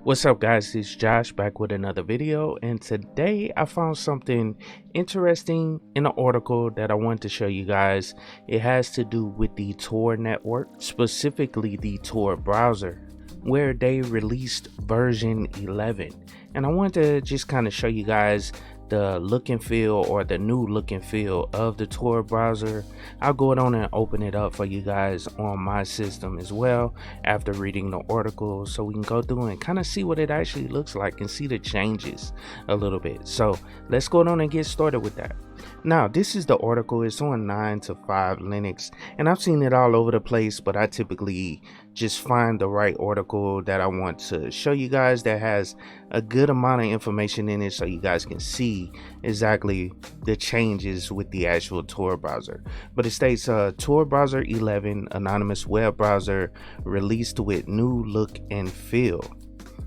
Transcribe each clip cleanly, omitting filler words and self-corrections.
What's up guys, it's Josh back with another video, and today I found something interesting in an article that I want to show you guys. It has to do with the Tor network, specifically the Tor browser, where they released version 11, and I want to just kind of show you guys the look and feel, or the new look and feel of the Tor browser. I'll go on and open it up for you guys on my system as well after reading the article, so we can go through and kind of see what it actually looks like and see the changes a little bit. So let's go on and get started with that. Now, this is the article. It's on 9 to 5 Linux, and I've seen it all over the place, but I typically just find the right article that I want to show you guys that has a good amount of information in it, so you guys can see exactly the changes with the actual Tor browser. But it states Tor browser 11 anonymous web browser released with new look and feel,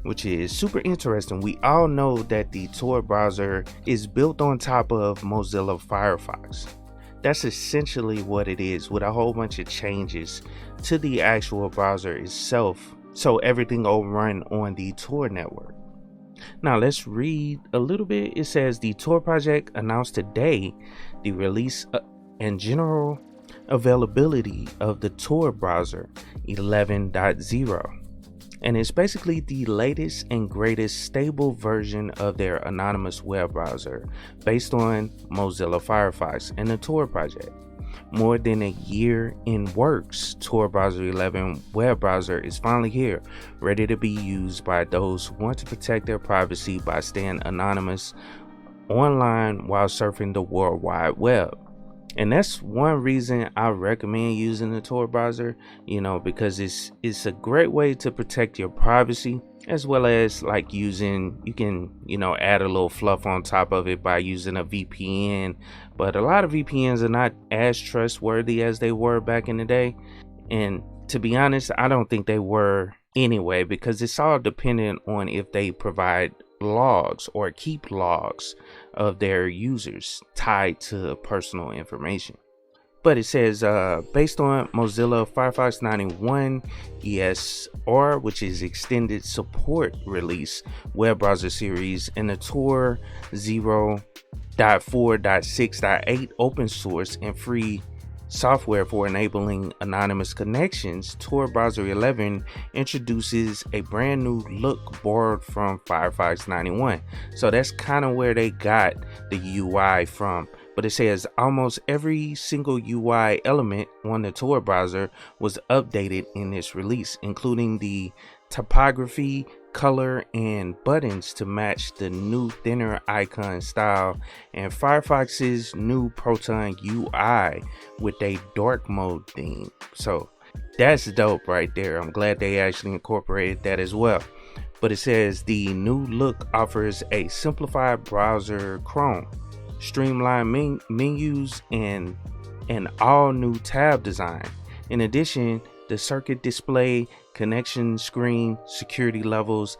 which is super interesting. We all know that the Tor browser is built on top of Mozilla Firefox. That's essentially what it is, with a whole bunch of changes to the actual browser itself, so everything will run on the Tor network. Now let's read a little bit. It says the Tor project announced today the release and general availability of the Tor browser 11.0. and it's basically the latest and greatest stable version of their anonymous web browser based on Mozilla Firefox and the Tor project. More than a year in works, Tor browser 11 web browser is finally here, ready to be used by those who want to protect their privacy by staying anonymous online while surfing the World Wide Web. And that's one reason I recommend using the Tor browser, because it's a great way to protect your privacy, as well as like you can add a little fluff on top of it by using a VPN. But a lot of VPNs are not as trustworthy as they were back in the day, and to be honest, I don't think they were anyway, because it's all dependent on if they provide logs or keep logs of their users tied to personal information. But it says based on Mozilla Firefox 91 ESR, which is extended support release web browser series, and the Tor 0.4.6.8 open source and free software for enabling anonymous connections, Tor browser 11 introduces a brand new look borrowed from Firefox 91. So that's kind of where they got the UI from. But it says almost every single UI element on the Tor browser was updated in this release, including the typography, color, and buttons to match the new thinner icon style, and Firefox's new Proton UI with a dark mode theme. So that's dope right there. I'm glad they actually incorporated that as well. But it says the new look offers a simplified browser Chrome, streamlined menus, and an all new tab design. In addition, the circuit display, connection screen, security levels,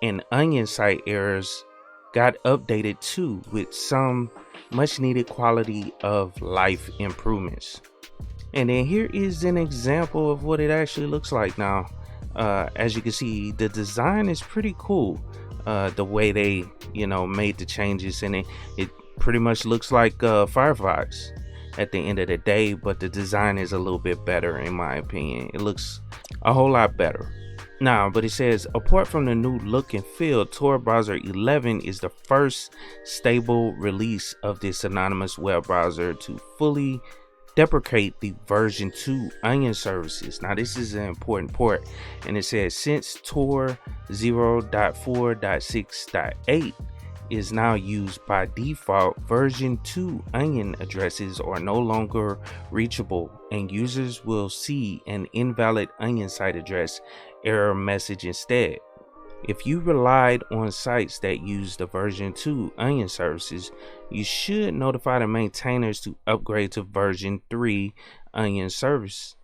and onion site errors got updated too, with some much needed quality of life improvements. And then here is an example of what it actually looks like now. As you can see, the design is pretty cool. The way they made the changes, and it pretty much looks like Firefox at the end of the day, but the design is a little bit better in my opinion. It looks a whole lot better now. But it says apart from the new look and feel, Tor browser 11 is the first stable release of this anonymous web browser to fully deprecate the version 2 onion services. Now this is an important part, and it says since Tor 0.4.6.8 is now used by default, version 2 onion addresses are no longer reachable, and users will see an invalid onion site address error message instead. If you relied on sites that use the version 2 onion services, you should notify the maintainers to upgrade to version 3 onion service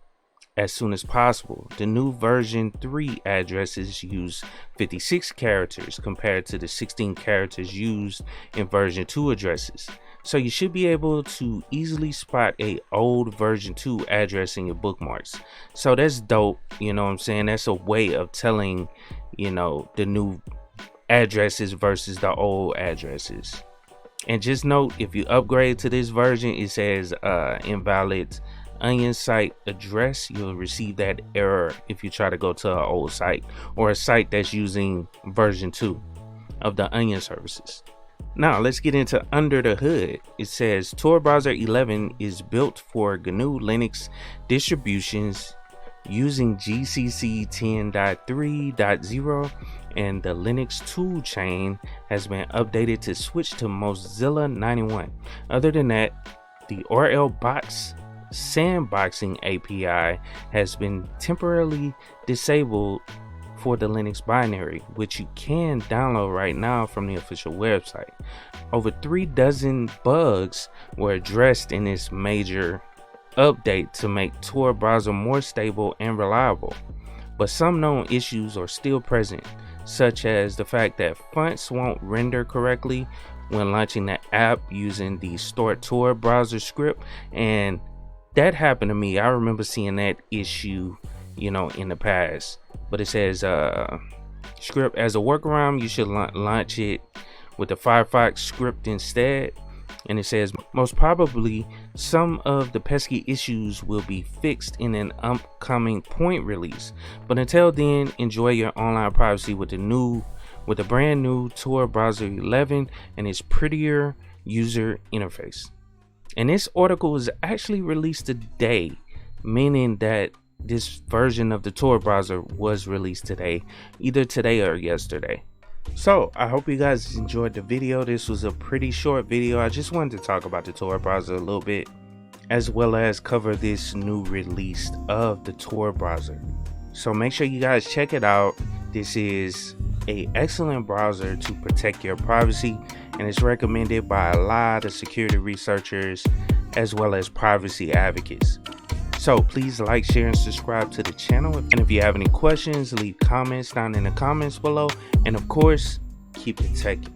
as soon as possible. The new version 3 addresses use 56 characters compared to the 16 characters used in version 2 addresses. So you should be able to easily spot a old version 2 address in your bookmarks. So that's dope, you know what I'm saying? That's a way of telling, you know, the new addresses versus the old addresses. And just note, if you upgrade to this version, it says invalid onion site address. You'll receive that error if you try to go to an old site or a site that's using version 2 of the onion services. Now let's get into under the hood. It says Tor Browser 11 is built for GNU Linux distributions using GCC 10.3.0, and the Linux tool chain has been updated to switch to Mozilla 91. Other than that, the RL bots sandboxing API has been temporarily disabled for the Linux binary, which you can download right now from the official website. Over 36 bugs were addressed in this major update to make Tor Browser more stable and reliable, but some known issues are still present, such as the fact that fonts won't render correctly when launching the app using the stored Tor Browser script. And that happened to me. I remember seeing that issue, you know, in the past. But it says script as a workaround, you should launch it with the Firefox script instead. And it says most probably some of the pesky issues will be fixed in an upcoming point release. But until then, enjoy your online privacy with the brand new Tor Browser 11 and its prettier user interface. And this article was actually released today, meaning that this version of the Tor browser was released today, either today or yesterday. So I hope you guys enjoyed the video. This was a pretty short video. I just wanted to talk about the Tor browser a little bit, as well as cover this new release of the Tor browser. So make sure you guys check it out. This is an excellent browser to protect your privacy, and it's recommended by a lot of security researchers as well as privacy advocates. So please like, share, and subscribe to the channel. And if you have any questions, leave comments down in the comments below. And of course, keep it techie.